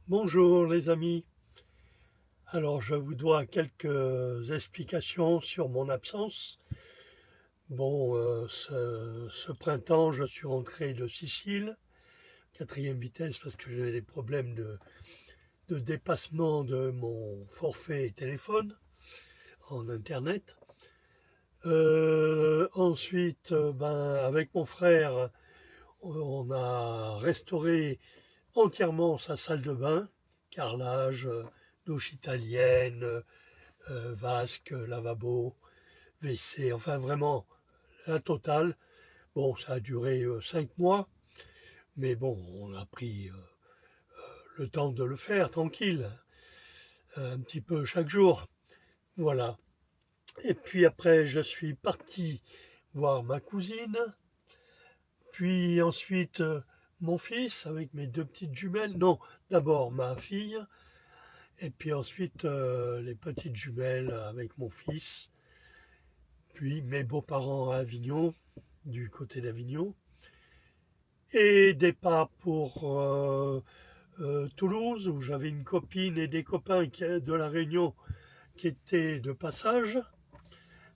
Bonjour les amis, alors je vous dois quelques explications sur mon absence. Bon, ce printemps je suis rentré de Sicile, quatrième vitesse parce que j'ai des problèmes de dépassement de mon forfait téléphone en internet. Ensuite, avec mon frère, on a restauré entièrement sa salle de bain, carrelage, douche italienne, vasque, lavabo, WC, enfin vraiment la totale. Bon, ça a duré 5 mois, mais bon, on a pris le temps de le faire tranquille, un petit peu chaque jour. Voilà. Et puis après, je suis parti voir ma cousine, puis ensuite mon fils avec mes deux petites jumelles. Non, d'abord ma fille, et puis ensuite les petites jumelles avec mon fils, puis mes beaux-parents à Avignon, du côté d'Avignon, et départ pour Toulouse, où j'avais une copine et des copains de la Réunion qui étaient de passage,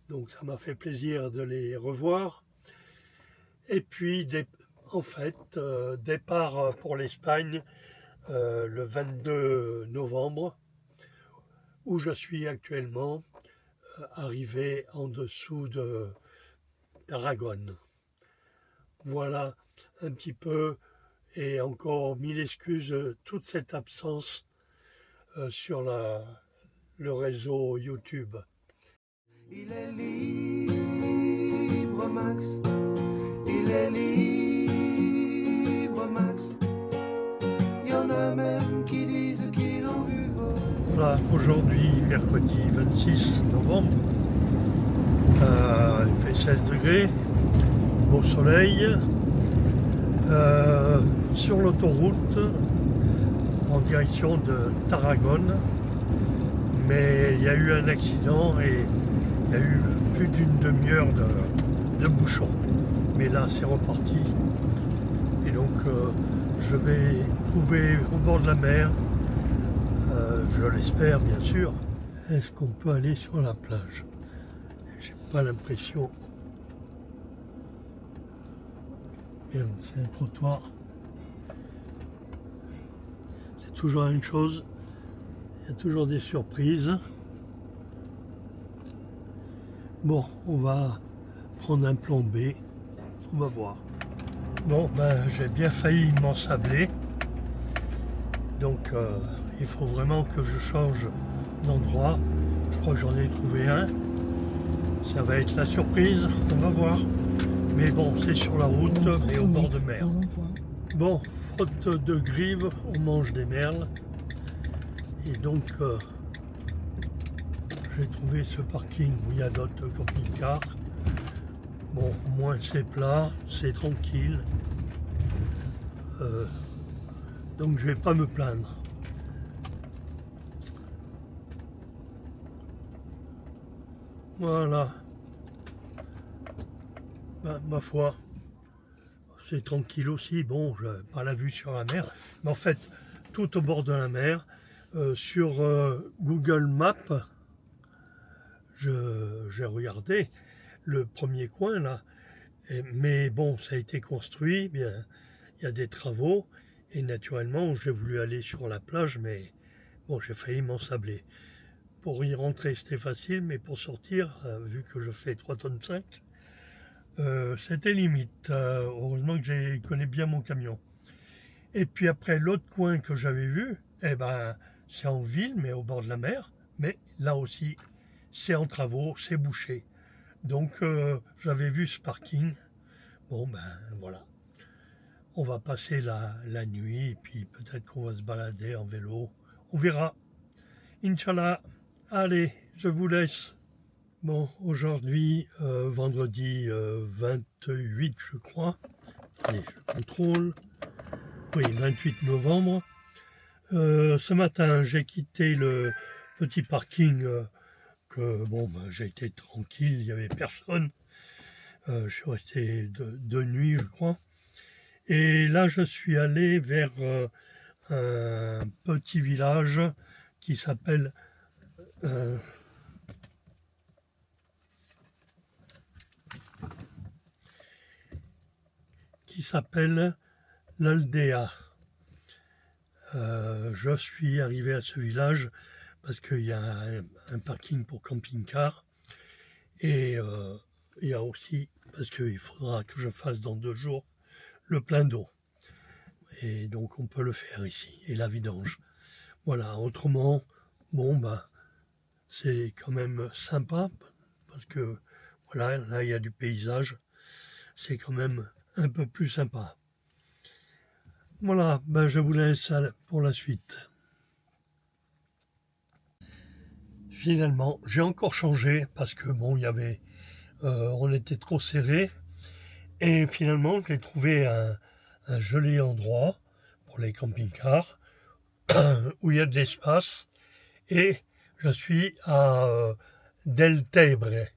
donc ça m'a fait plaisir de les revoir. Et puis, en fait, départ pour l'Espagne le 22 novembre, où je suis actuellement arrivé en dessous d'Aragon. Voilà un petit peu, et encore mille excuses, toute cette absence sur le réseau YouTube. Il est libre, Max. Il est libre, Max. Il y en a même qui disent qu'il en veut. Voilà, aujourd'hui, mercredi 26 novembre, il fait 16 degrés, beau soleil, sur l'autoroute en direction de Tarragone, mais il y a eu un accident et il y a eu plus d'une demi-heure de bouchon. Mais là, c'est reparti. Et donc, je vais trouver au bord de la mer, je l'espère bien sûr. Est-ce qu'on peut aller sur la plage? J'ai pas l'impression. Bien, c'est un trottoir. C'est toujours la même chose. Il y a toujours des surprises. Bon, on va prendre un plan B. On va voir. Bon, j'ai bien failli m'ensabler. Donc, il faut vraiment que je change d'endroit. Je crois que j'en ai trouvé un. Ça va être la surprise. On va voir. Mais bon, c'est sur la route, mais au bord de mer. Bon, faute de grive, on mange des merles. Et donc, j'ai trouvé ce parking où il y a d'autres camping-cars. Bon, au moins c'est plat, c'est tranquille. Donc je vais pas me plaindre. Voilà. Ma foi, c'est tranquille aussi. Bon, je n'ai pas la vue sur la mer. Mais en fait, tout au bord de la mer, sur Google Maps, j'ai regardé le premier coin là. Mais bon, ça a été construit, bien, il y a des travaux. Et naturellement, j'ai voulu aller sur la plage, mais bon, j'ai failli m'ensabler. Pour y rentrer, c'était facile, mais pour sortir, vu que je fais 3,5 tonnes, c'était limite. Heureusement que je connais bien mon camion. Et puis après, l'autre coin que j'avais vu, c'est en ville, mais au bord de la mer. Mais là aussi, c'est en travaux, c'est bouché. Donc, j'avais vu ce parking. Bon, voilà. On va passer la nuit, et puis peut-être qu'on va se balader en vélo. On verra. Inch'Allah. Allez, je vous laisse. Bon, aujourd'hui, vendredi 28, je crois. Allez, je contrôle. Oui, 28 novembre. Ce matin, j'ai quitté le petit parking que, bon, j'ai été tranquille, il n'y avait personne. Je suis resté de nuit, je crois. Et là, je suis allé vers un petit village qui s'appelle l'Aldea. Je suis arrivé à ce village parce qu'il y a un parking pour camping-car et il y a aussi, parce qu'il faudra que je fasse dans 2 jours, le plein d'eau. Et donc on peut le faire ici, et la vidange. Voilà, autrement, bon ben, c'est quand même sympa, parce que voilà, là il y a du paysage, c'est quand même un peu plus sympa. Voilà, ben je vous laisse pour la suite. Finalement, j'ai encore changé, parce que bon, il y avait, on était trop serré, et finalement j'ai trouvé un joli endroit pour les camping-cars, où il y a de l'espace, et je suis à Del Tebre,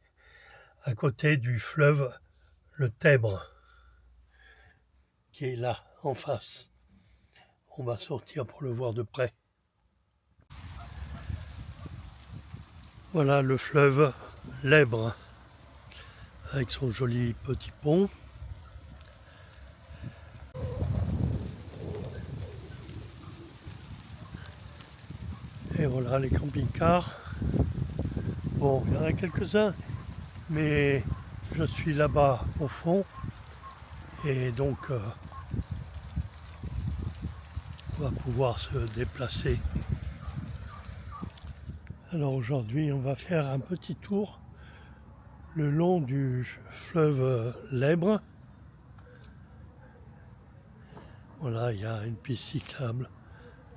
à côté du fleuve le Tèbre, qui est là, en face. On va sortir pour le voir de près. Voilà le fleuve l'Èbre, avec son joli petit pont. Et voilà les camping-cars. Bon, il y en a quelques-uns, mais je suis là-bas au fond. Et donc, on va pouvoir se déplacer. Alors aujourd'hui, on va faire un petit tour le long du fleuve l'Èbre. Voilà, il y a une piste cyclable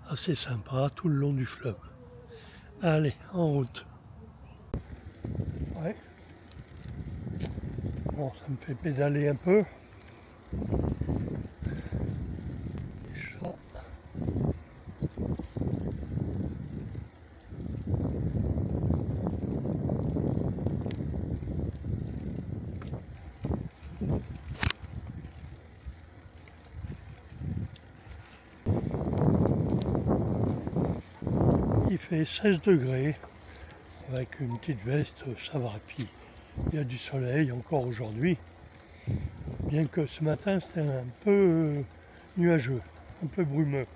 assez sympa tout le long du fleuve. Allez, en route. Ouais. Bon, ça me fait pédaler un peu. Chaud. Il fait 16 degrés avec une petite veste, ça va. Puis il y a du soleil encore aujourd'hui, bien que ce matin c'était un peu nuageux, un peu brumeux.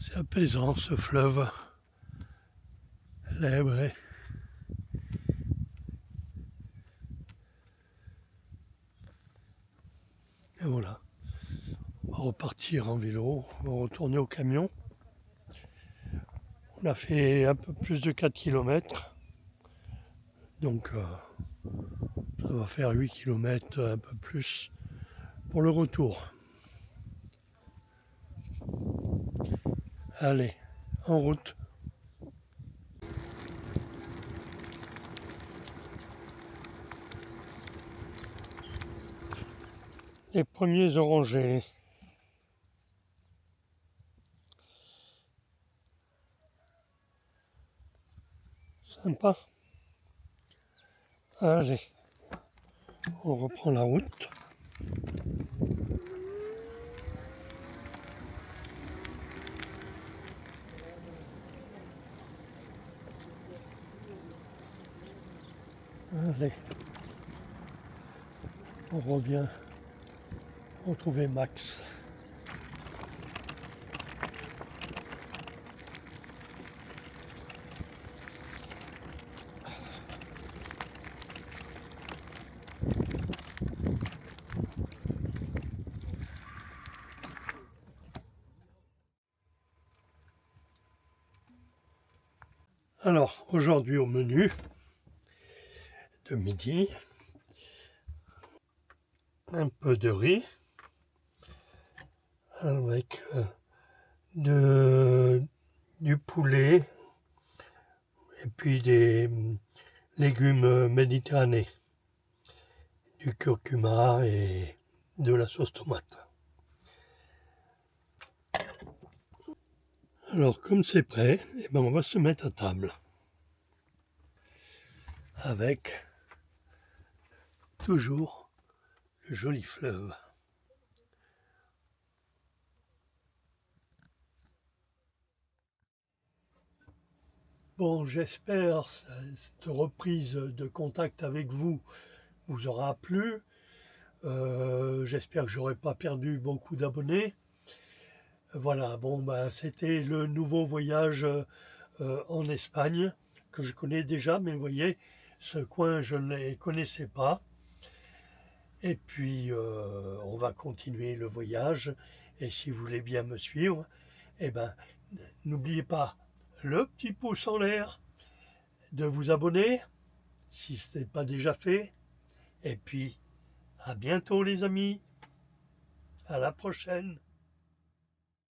C'est apaisant ce fleuve, l'Èbre. Et voilà, on va repartir en vélo, on va retourner au camion. On a fait un peu plus de 4 km, donc ça va faire 8 km, un peu plus pour le retour. Allez, en route. Les premiers orangers. Sympa. Allez, on reprend la route. Allez, on revient retrouver Max. Alors, aujourd'hui au menu de midi, un peu de riz avec du poulet et puis des légumes méditerranéens, du curcuma et de la sauce tomate. Alors, comme c'est prêt, eh ben, on va se mettre à table avec toujours le joli fleuve. Bon, j'espère que cette reprise de contact avec vous vous aura plu. J'espère que j'aurai pas perdu beaucoup d'abonnés. Voilà, bon, ben, c'était le nouveau voyage en Espagne que je connais déjà, mais vous voyez, ce coin je ne les connaissais pas. Et puis on va continuer le voyage. Et si vous voulez bien me suivre, eh ben, n'oubliez pas le petit pouce en l'air, de vous abonner si ce n'est pas déjà fait. Et puis à bientôt les amis, à la prochaine.